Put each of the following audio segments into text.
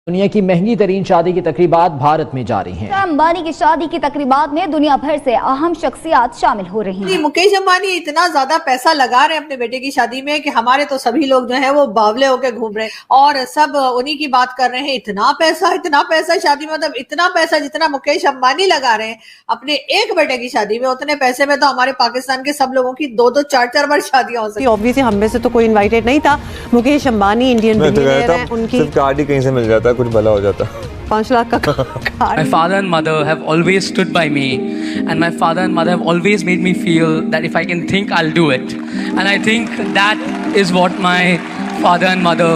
दुनिया की महंगी तरीन शादी की तकरीबात भारत में जारी हैं। अंबानी की शादी की तकरीबात में दुनिया भर से अहम शख्सियात शामिल हो रही हैं। मुकेश अंबानी इतना ज्यादा पैसा लगा रहे हैं अपने बेटे की शादी में कि हमारे तो सभी लोग जो है वो बावले होकर घूम रहे हैं और सब उन्हीं की बात कर रहे हैं। इतना पैसा शादी में, मतलब इतना पैसा जितना मुकेश अंबानी लगा रहे हैं अपने एक बेटे की शादी में, उतने पैसे में तो हमारे पाकिस्तान के सब लोगों की 2-2, 4-4 बार शादियां हो सकती। ऑब्वियसली हम में से तो कोई इनवाइटेड नहीं था। मुकेश अंबानी इंडियन बिलियनेयर हैं, उनकी सिर्फ कार्ड ही कहीं से मिल जाता, कुछ भला हो जाता। 5 लाख का card. My father and mother have always stood by me, and my father and mother have always made me feel that if I can think, I'll do it. And I think that is what my father and mother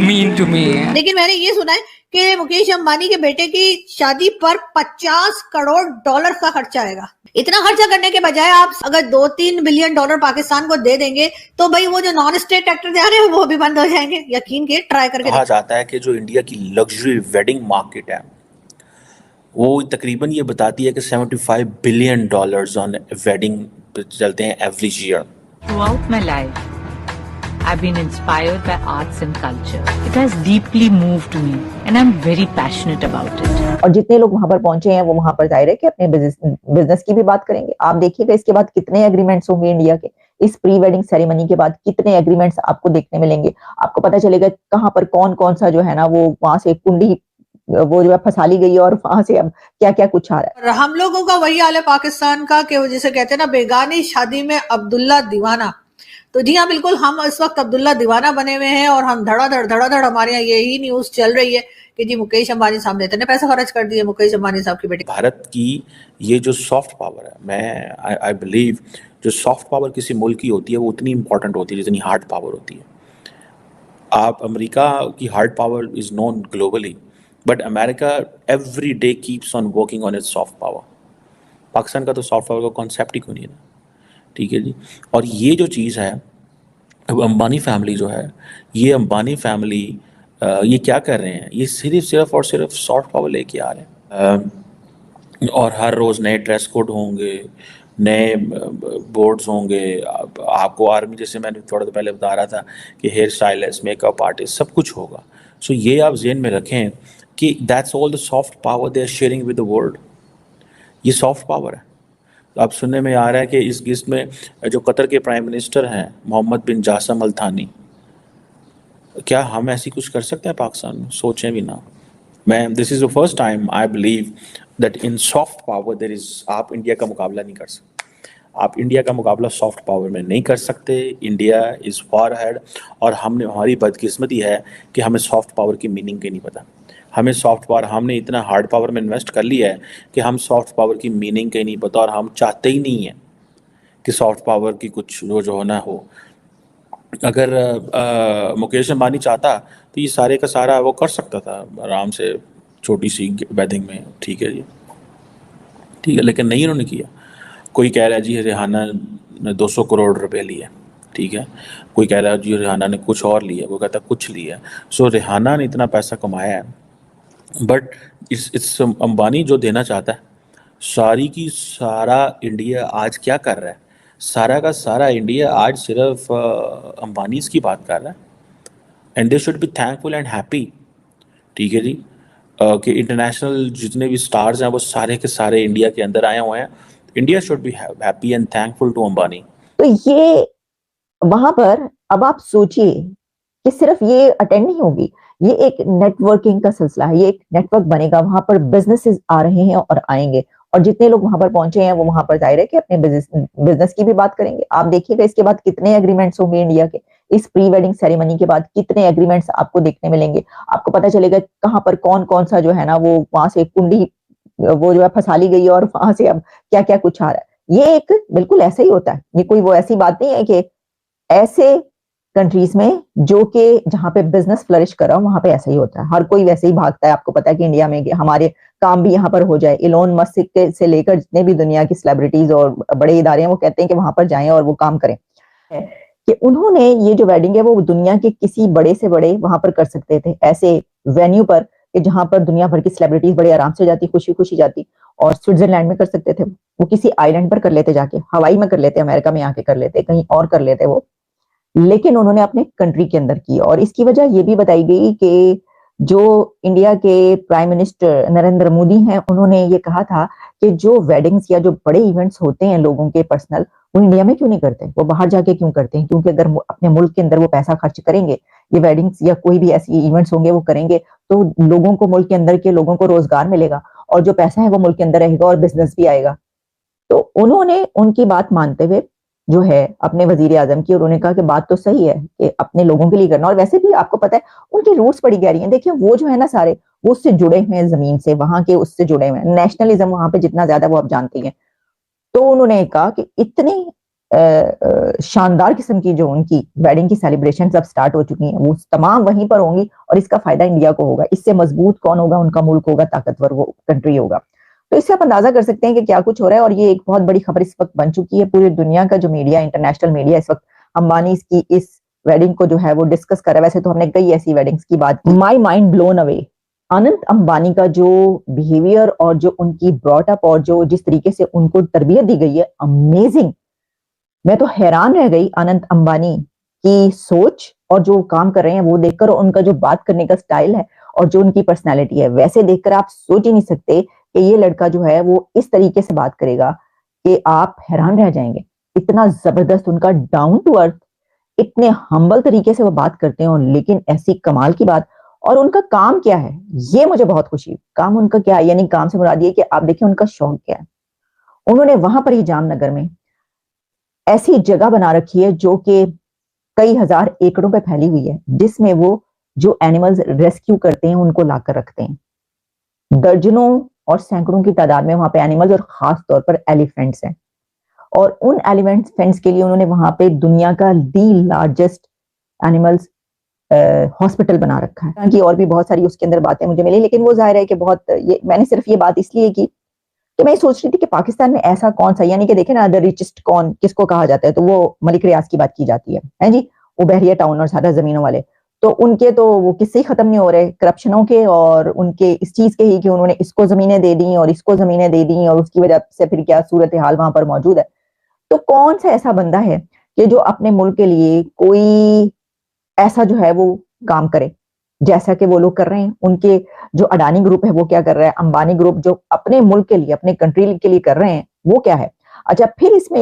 mean to me. लेकिन मैंने ये सुना है कि मुकेश अंबानी के बेटे की शादी पर $50 करोड़ का खर्चा आएगा। इतना खर्चा करने के बजाय आप अगर $2-3 बिलियन पाकिस्तान को दे देंगे तो भाई वो जो नॉन स्टेट एक्टर जा रहे हैं वो भी बंद हो जाएंगे। यकीन के ट्राई करके कहा जाता है कि जो इंडिया की लग्जरी वेडिंग मार्केट है वो तकरीबन ये बताती है कि $75 बिलियन ऑन वेडिंग चलते हैं average year. Throughout my life, I've been inspired by arts and culture. It has deeply moved me and I'm very passionate about it. और जितने लोग वहां पर पहुंचे हैं वो वहां पर जाहिर है कि अपने बिजनेस की भी बात करेंगे। आप देखिएगा इसके बाद कितने एग्रीमेंट्स होंगे इंडिया के, इस प्री वेडिंग सेरेमनी के बाद कितने एग्रीमेंट्स आपको देखने मिलेंगे। आपको पता चलेगा कहाँ पर कौन कौन सा जो है ना वो वहां से कुंडी वो जो है फंसा ली गई है और वहां से अब क्या क्या कुछ आ रहा है। हम लोगों का वही हाल है पाकिस्तान का कि वो जिसे कहते हैं ना बेगानी शादी में अब्दुल्ला दीवाना। तो जी हाँ, बिल्कुल हम इस वक्त अब्दुल्ला दीवाना बने हुए हैं और हम धड़ाधड़ हमारे यहाँ यही न्यूज चल रही है कि जी मुकेश अंबानी साहब ने इतने पैसे खर्च कर दिए मुकेश अंबानी साहब की बेटी। भारत की ये जो सॉफ्ट पावर है, मैं आई बिलीव जो सॉफ्ट पावर किसी मुल्क की होती है वो उतनी इंपॉर्टेंट होती है जितनी हार्ड पावर होती है। आप अमेरिका की hard power is known globally, but America every day keeps on working on it's soft power. Pakistan का तो सॉफ्ट पावर का कॉन्सेप्ट ही कोई नहीं है, ठीक है जी। और ये जो चीज़ है, अब अंबानी फैमिली जो है, ये अंबानी फैमिली ये क्या कर रहे हैं, ये सिर्फ और सिर्फ सॉफ्ट पावर लेके आ रहे हैं। और हर रोज़ नए ड्रेस कोड होंगे, नए बोर्ड्स होंगे। आपको आर्मी, जैसे मैंने थोड़ा देर पहले बता रहा था कि हेयर स्टाइलिस्ट, मेकअप आर्टिस्ट, सब कुछ होगा। सो ये आप जेहन में रखें कि that's all the soft power they are sharing with the world. ये सॉफ्ट पावर है। अब सुनने में आ रहा है कि इस लिस्ट में जो कतर के प्राइम मिनिस्टर हैं मोहम्मद बिन जासम अल थानी, क्या हम ऐसी कुछ कर सकते हैं पाकिस्तान में? सोचें भी ना। मैं this is the first time I believe that in soft power there is, आप इंडिया का मुकाबला नहीं कर सकते। आप इंडिया का मुकाबला सॉफ्ट पावर में नहीं कर सकते। India is far ahead. और हमारी बदकिस्मती है कि हमें सॉफ्ट पावर की मीनिंग की नहीं पता। हमें सॉफ्ट पावर, हमने इतना हार्ड पावर में इन्वेस्ट कर लिया है कि हम सॉफ्ट पावर की मीनिंग का ही नहीं पता, और हम चाहते ही नहीं हैं कि सॉफ्ट पावर की कुछ जो होना हो। अगर मुकेश अंबानी चाहता तो ये सारे का सारा वो कर सकता था आराम से, छोटी सी वेडिंग में, ठीक है जी, ठीक है, लेकिन नहीं उन्होंने किया। कोई कह रहा है जी रिहाना ने 200 करोड़ रुपए लिए, ठीक है। कोई कह रहा है जी रिहाना ने कुछ और लिया, कोई कहता कुछ लिया। सो रिहाना ने इतना पैसा कमाया है, बट इस अंबानी जो देना चाहता है, सारी की सारा इंडिया आज क्या कर रहा है, सारा का सारा इंडिया आज सिर्फ अंबानी की बात कर रहा है। And they should be thankful and happy, ठीक है जी, कि इंटरनेशनल जितने भी स्टार्स हैं वो सारे के सारे इंडिया के अंदर आए हुए हैं। India should be happy and thankful to Ambani. तो ये वहां पर अब आप सोचिए कि सिर्फ ये अटेंड नहीं होगी, ये एक नेटवर्किंग का सिलसिला है, ये एक नेटवर्क बनेगा। वहां पर बिजनेसेस आ रहे हैं और आएंगे, और जितने लोग वहां पर पहुंचे हैं वो वहां पर जाहिर है कि अपने बिजनेस की भी बात करेंगे। आप देखिएगा इसके बाद कितने एग्रीमेंट्स होंगे इंडिया के, इस प्री वेडिंग सेरेमनी के बाद कितने एग्रीमेंट्स आपको देखने मिलेंगे। आपको पता चलेगा कहाँ पर कौन कौन सा जो है ना वो वहां से कुंडी वो जो है फंसा ली गई है और वहां से अब क्या क्या कुछ आ रहा है। ये एक बिल्कुल ऐसा ही होता है, ये कोई वो ऐसी बात नहीं है कि ऐसे कंट्रीज में जो कि जहां पे बिजनेस फ्लरिश कर रहा हो वहां पे ऐसा ही होता है। हर कोई वैसे ही भागता है। आपको पता है कि इंडिया में कि हमारे काम भी यहाँ पर हो जाए। इलोन मस्क से लेकर जितने भी दुनिया की सेलिब्रिटीज और बड़े इदारे हैं वो कहते हैं कि वहां पर जाएं और वो काम करें, कि उन्होंने ये जो वेडिंग है वो दुनिया के किसी बड़े से बड़े वहां पर कर सकते थे, ऐसे वेन्यू पर कि जहां पर दुनिया भर की सेलिब्रिटीज बड़े आराम से जाती, खुशी खुशी जाती। और स्विट्जरलैंड में कर सकते थे, वो किसी आइलैंड पर कर लेते, जाके हवाई में कर लेते, अमेरिका में आके कर लेते, कहीं और कर लेते वो, लेकिन उन्होंने अपने कंट्री के अंदर की। और इसकी वजह ये भी बताई गई कि जो इंडिया के प्राइम मिनिस्टर नरेंद्र मोदी हैं, उन्होंने ये कहा था कि जो वेडिंग्स या जो बड़े इवेंट्स होते हैं लोगों के पर्सनल, वो इंडिया में क्यों नहीं करते, वो बाहर जाके क्यों करते हैं? क्योंकि अगर अपने मुल्क के अंदर वो पैसा खर्च करेंगे, ये वेडिंग्स या कोई भी ऐसी इवेंट्स होंगे वो करेंगे, तो लोगों को, मुल्क के अंदर के लोगों को रोजगार मिलेगा और जो पैसा है वो मुल्क के अंदर रहेगा और बिजनेस भी आएगा। तो उन्होंने उनकी बात मानते हुए जो है अपने वजीर आजम की, उन्होंने कहा कि बात तो सही है कि अपने लोगों के लिए करना, और वैसे भी आपको पता है उनकी रूट्स बड़ी गहरी हैं। देखिए वो जो है ना सारे, वो उससे जुड़े हुए हैं, जमीन से, वहां के उससे जुड़े हुए हैं, नेशनलिज्म वहां पे जितना ज्यादा वो आप जानती हैं। तो उन्होंने कहा कि इतनी शानदार किस्म की जो उनकी वेडिंग की सेलिब्रेशन अब स्टार्ट हो चुकी हैं, वो तमाम वहीं पर होंगी और इसका फायदा इंडिया को होगा। इससे मजबूत कौन होगा? उनका मुल्क होगा, ताकतवर वो कंट्री होगा। तो इससे आप अंदाजा कर सकते हैं कि क्या कुछ हो रहा है, और ये एक बहुत बड़ी खबर इस वक्त बन चुकी है। पूरी दुनिया का जो मीडिया, इंटरनेशनल मीडिया इस वक्त अंबानी की इस वेडिंग को जो है वो डिस्कस कर रहा है। वैसे तो हमने कई ऐसी वेडिंग्स की बात की। My mind blown away, Anant Ambani का जो बिहेवियर और जो उनकी ब्रॉट अप और जो जिस तरीके से उनको तरबियत दी गई है, अमेजिंग। मैं तो हैरान रह गई अनंत अंबानी की सोच और जो काम कर रहे हैं वो देखकर, और उनका जो बात करने का स्टाइल है और जो उनकी पर्सनैलिटी है, वैसे देखकर आप सोच ही नहीं सकते कि ये लड़का जो है वो इस तरीके से बात करेगा कि आप हैरान रह जाएंगे। इतना जबरदस्त उनका डाउन टू अर्थ, इतने हम्बल तरीके से वो बात करते हैं, और लेकिन ऐसी कमाल की बात। और उनका काम क्या है, ये मुझे बहुत खुशी हुई। काम उनका क्या है, यानी काम से मुराद ये कि आप देखिए उनका शौक क्या है। उन्होंने वहां पर ही जामनगर में ऐसी जगह बना रखी है जो कि कई हजार एकड़ों पे फैली हुई है, जिसमें वो जो एनिमल्स रेस्क्यू करते हैं उनको लाकर रखते हैं। दर्जनों और सैकड़ों की तादाद में वहां पे एनिमल्स, और खास तौर पर एलिफेंट्स हैं। और उन एलिफेंट्स के लिए उन्होंने वहां पे दुनिया का दी लार्जेस्ट एनिमल्स हॉस्पिटल बना रखा है। कि और भी बहुत सारी उसके अंदर बातें मुझे मिली, लेकिन वो जाहिर है कि बहुत, ये मैंने सिर्फ ये बात इसलिए की कि मैं सोच रही थी कि पाकिस्तान में ऐसा कौन सा, यानी कि देखे ना द रिचेस्ट कौन किसको कहा जाता है, तो वो मलिक रियाज की बात की जाती है जी, वो बहरिया टाउन और सारा जमीनों वाले। तो उनके तो वो किस्से ही खत्म नहीं हो रहे करप्शनों के, और उनके इस चीज के ही कि उन्होंने इसको जमीनें दे दी और इसको जमीनें दे दी, और उसकी वजह से फिर क्या सूरत हाल वहां पर मौजूद है। तो कौन सा ऐसा बंदा है कि जो अपने मुल्क के लिए कोई ऐसा जो है वो काम करे जैसा कि वो लोग कर रहे हैं। उनके जो अडानी ग्रुप है वो क्या कर रहा है, अंबानी ग्रुप जो अपने मुल्क के लिए, अपने कंट्री के लिए कर रहे हैं, वो क्या है। अच्छा, फिर इसमें